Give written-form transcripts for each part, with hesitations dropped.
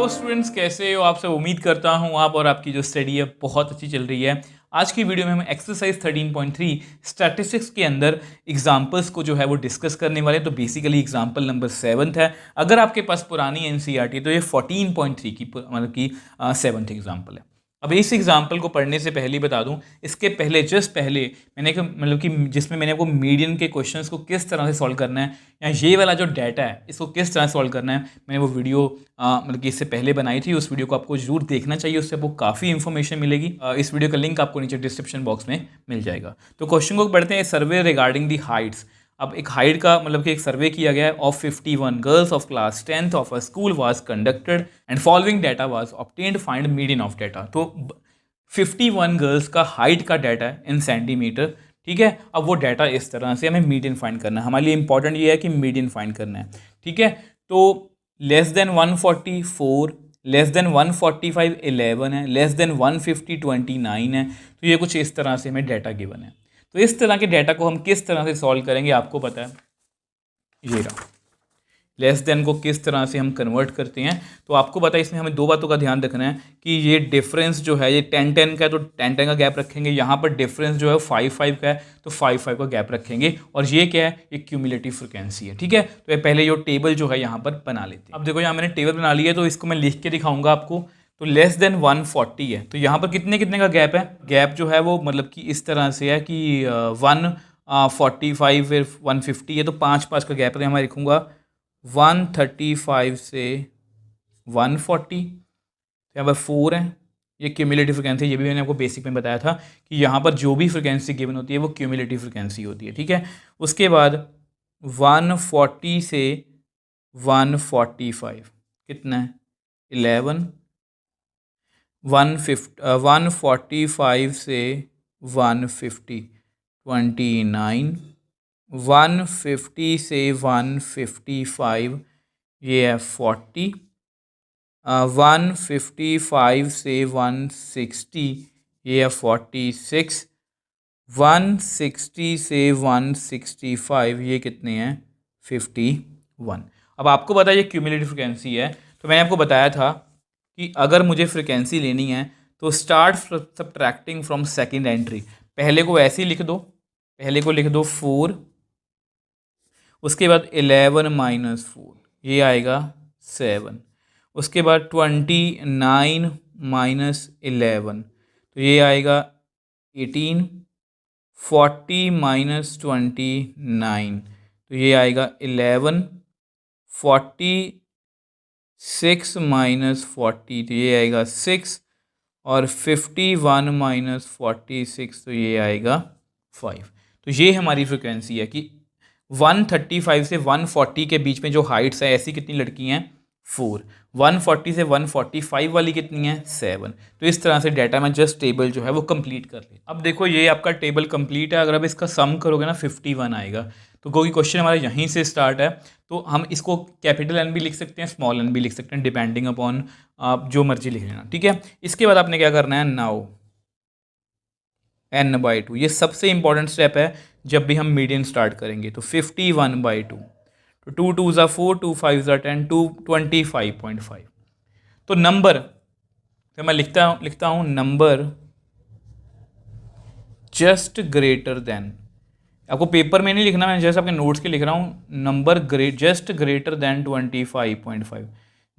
Hello students, कैसे हो आप सब। उम्मीद करता हूँ आप और आपकी जो स्टडी है बहुत अच्छी चल रही है। आज की वीडियो में हम एक्सरसाइज 13.3 स्टैटिस्टिक्स के अंदर एग्जाम्पल्स को जो है वो डिस्कस करने वाले हैं। तो बेसिकली एग्जाम्पल नंबर 7 है। अगर आपके पास पुरानी एनसीईआरटी है तो ये 14.3 की मतलब की 7th एग्जाम्पल है। अब इस एग्जाम्पल को पढ़ने से पहले बता दूं, इसके पहले जस्ट पहले मैंने मतलब कि जिसमें मैंने आपको मीडियन के क्वेश्चंस को किस तरह से सॉल्व करना है या ये वाला जो डाटा है इसको किस तरह सॉल्व करना है, मैंने वो वीडियो मतलब कि इससे पहले बनाई थी। उस वीडियो को आपको जरूर देखना चाहिए, उससे आपको काफ़ी इन्फॉर्मेशन मिलेगी। इस वीडियो का लिंक आपको नीचे डिस्क्रिप्शन बॉक्स में मिल जाएगा। तो क्वेश्चन को पढ़ते हैं, सर्वे रिगार्डिंग दी हाइट्स। अब एक हाइट का मतलब कि एक सर्वे किया गया है of 51 girls of class 10th of a school was conducted and following data was obtained, find median of data. तो 51 गर्ल्स का हाइट का डाटा है इन सेंटीमीटर, ठीक है। अब वो डाटा इस तरह से हमें मीडियन फाइंड करना है। हमारे लिए इंपॉर्टेंट ये है कि मीडियन फाइंड करना है, ठीक है। तो लेस देन 144, लेस देन 145 11 है, लेस देन 150 29 है। तो ये कुछ इस तरह से हमें डाटा गिवन है। तो इस तरह के डाटा को हम किस तरह से सॉल्व करेंगे आपको पता है, ये रहा। लेस देन को किस तरह से हम कन्वर्ट करते हैं तो आपको पता है, इसमें हमें दो बातों का ध्यान रखना है कि ये डिफरेंस जो है ये 10-10 का है तो 10-10 का गैप रखेंगे। यहाँ पर डिफरेंस जो है 5-5 का है तो 5-5 का गैप रखेंगे। और ये क्या है, ये क्यूमुलेटिव फ्रिक्वेंसी है, ठीक है। तो ये पहले ये टेबल जो है यहाँ पर बना लेते हैं। अब देखो यहाँ मैंने टेबल बना लिया है तो इसको मैं लिख के दिखाऊंगा आपको। तो लेस देन 140 है तो यहाँ पर कितने कितने का गैप है, गैप जो है वो मतलब कि इस तरह से है कि 145 फिर 150 है तो 5-5 का गैप है। मैं लिखूंगा 135 से 140, यहाँ पर 4 है, ये क्यूमुलेटिव फ्रिक्वेंसी। ये भी मैंने आपको बेसिक में बताया था कि यहाँ पर जो भी फ्रिक्वेंसी गिवन होती है वो क्यूमुलेटिव फ्रिक्वेंसी होती है, ठीक है। उसके बाद 140 से 145 कितना है 11, 145 से 150 29, 150 से 155 ये है 40, 155 से 160 ये है 46, 160 से 165 ये कितने हैं 51। अब आपको पता है ये क्यूमुलेटिव फ्रिक्वेंसी है। तो मैंने आपको बताया था कि अगर मुझे फ्रिक्वेंसी लेनी है तो start subtracting from second entry. पहले को ऐसे ही लिख दो, पहले को लिख दो 4, उसके बाद 11 माइनस 4 ये आएगा 7, उसके बाद 29 माइनस 11 तो ये आएगा 18, 40 माइनस 29 तो ये आएगा 11, 46 माइनस 40 तो ये आएगा 6 और 51 माइनस 46 तो ये आएगा 5। तो ये हमारी फ्रिक्वेंसी है कि 135 से 140 के बीच में जो हाइट्स है ऐसी कितनी लड़की हैं 4, 140 से 145 वाली कितनी है 7। तो इस तरह से डाटा में जस्ट टेबल जो है वो कंप्लीट कर ले। अब देखो ये आपका टेबल कंप्लीट है। अगर आप इसका सम करोगे ना 51 आएगा। तो कोई क्वेश्चन हमारा यहीं से स्टार्ट है तो हम इसको कैपिटल एन भी लिख सकते हैं, स्मॉल एन भी लिख सकते हैं, डिपेंडिंग अपॉन आप जो मर्जी लिख लेना, ठीक है। इसके बाद आपने क्या करना है, नाउ n/2 ये सबसे इंपॉर्टेंट स्टेप है जब भी हम मीडियन स्टार्ट करेंगे। तो 51/2 तो 2 2 ज़ा 4, 2 5 ज़ा 10, 2 25.5। तो नंबर तो मैं लिखता हूँ नंबर जस्ट ग्रेटर देन, आपको पेपर में नहीं लिखना, मैं जैसे आपके नोट्स के लिख रहा हूँ, number just greater than 25.5।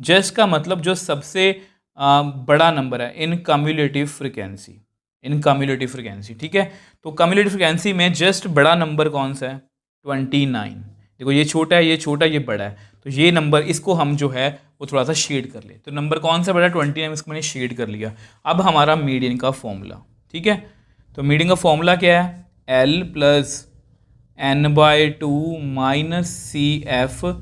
Just का मतलब जो सबसे बड़ा नंबर है इन कम्युलेटिव फ्रिक्वेंसी, इन कम्युलेटिव फ्रिक्वेंसी, ठीक है। तो कम्युलेटिव फ्रिक्वेंसी में जस्ट बड़ा नंबर कौन सा है 29। देखो ये छोटा है, ये छोटा, ये बड़ा है। तो ये नंबर इसको हम जो है वो थोड़ा सा शेड कर ले। तो नंबर कौन सा बड़ा है 29, इसको मैंने शेड कर लिया। अब हमारा मीडियन का फॉर्मूला, ठीक है। तो मीडियन का फॉर्मूला क्या है, L plus n/2 minus CF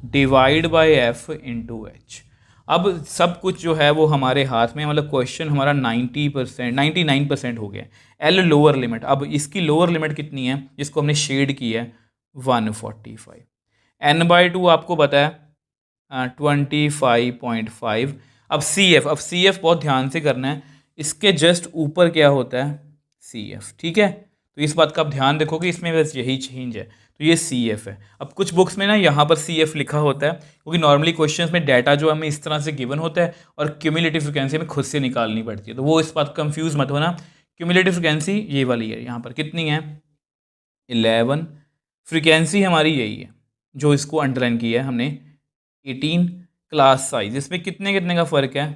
divide by F into H। अब सब कुछ जो है वो हमारे हाथ में, मतलब क्वेश्चन हमारा 90% 99% हो गया। L लोअर लिमिट, अब इसकी लोअर लिमिट कितनी है जिसको हमने शेड की है 145। n/2 आपको पता है 25.5। अब CF बहुत ध्यान से करना है, इसके जस्ट ऊपर क्या होता है CF, ठीक है। तो इस बात का आप ध्यान रखोगे, इसमें बस यही चेंज है। तो ये CF है। अब कुछ बुक्स में ना यहाँ पर CF लिखा होता है, क्योंकि नॉर्मली क्वेश्चंस में डाटा जो हमें इस तरह से गिवन होता है और क्यूमुलेटिव फ्रिक्वेंसी हमें खुद से निकालनी पड़ती है, तो वो इस बात कंफ्यूज मत होना। क्यूमुलेटिव फ्रिक्वेंसी ये वाली है, यहाँ पर कितनी है 11, फ्रिक्वेंसी हमारी यही है जो इसको अंडरलाइन किया है हमने 18, क्लास साइज इसमें कितने कितने का फ़र्क है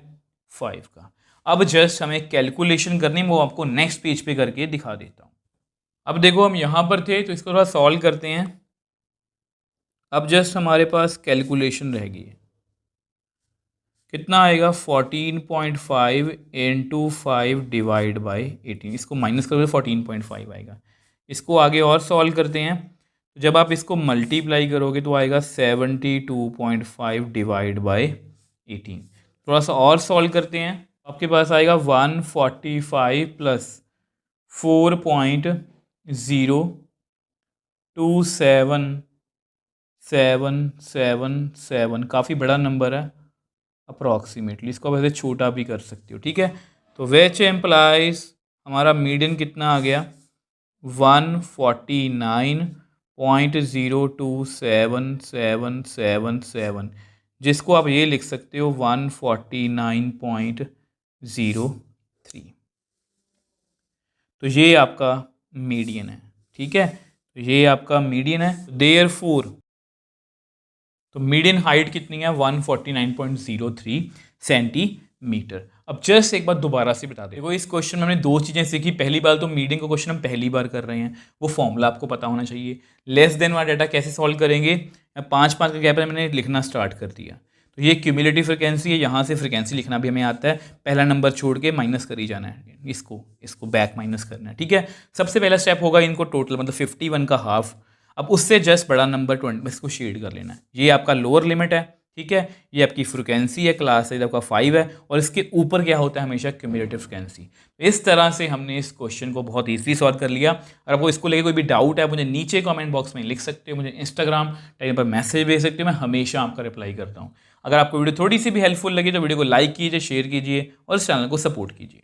5 का। अब जस्ट हमें कैलकुलेशन करनी, वो आपको नेक्स्ट पेज पे करके दिखा देता हूँ। अब देखो हम यहाँ पर थे तो इसको थोड़ा सॉल्व करते हैं। अब जस्ट हमारे पास कैलकुलेशन रह गई है, कितना आएगा 14.5 इंटू 5 डिवाइड बाई 18, इसको माइनस करोगे 14.5 आएगा। इसको आगे और सॉल्व करते हैं, तो जब आप इसको मल्टीप्लाई करोगे तो आएगा 72.5 डिवाइड बाई 18। थोड़ा सा और सॉल्व करते हैं, आपके पास आएगा 145 प्लस 4.02777, काफ़ी बड़ा नंबर है अप्रॉक्सीमेटली, इसको आप ऐसे छोटा भी कर सकते हो, ठीक है। तो विच एम्प्लाइज हमारा मीडियन कितना आ गया 149.02777, जिसको आप ये लिख सकते हो 149.03। तो ये आपका मीडियन है, ठीक है। तो ये आपका मीडियन है। देयरफॉर तो मीडियन हाइट कितनी है 149.03 सेंटीमीटर। अब जस्ट एक बार दोबारा से बता दें, देखो इस क्वेश्चन में हमने दो चीज़ें सीखी। पहली बार तो मीडियन का क्वेश्चन हम पहली बार कर रहे हैं, वो फॉर्मूला आपको पता होना चाहिए। लेस देन वाला डाटा कैसे सॉल्व करेंगे, 5-5 का गैप है, मैंने लिखना स्टार्ट कर दिया। तो ये क्यूमुलेटिव फ्रिक्वेंसी है, यहाँ से फ्रिक्वेंसी लिखना भी हमें आता है, पहला नंबर छोड़ के माइनस कर ही जाना है, इसको बैक माइनस करना है, ठीक है। सबसे पहला स्टेप होगा इनको टोटल मतलब 51 का हाफ, अब उससे जस्ट बड़ा नंबर 20 इसको शेड कर लेना है। ये आपका लोअर लिमिट है, ठीक है। ये आपकी फ्रिक्वेंसी है, क्लास साइज आपका 5 है, और इसके ऊपर क्या होता है हमेशा क्यूमुलेटिव फ्रिक्वेंसी। इस तरह से हमने इस क्वेश्चन को बहुत ईजिली सॉल्व कर लिया। और आपको इसको लेकर कोई भी डाउट है मुझे नीचे कमेंट बॉक्स में लिख सकते हो, मुझे इंस्टाग्राम टाइम पर मैसेज भेज सकते हो, मैं हमेशा आपका रिप्लाई करता हूँ। अगर आपको वीडियो थोड़ी सी भी हेल्पफुल लगी तो वीडियो को लाइक कीजिए, शेयर कीजिए और इस चैनल को सपोर्ट कीजिए।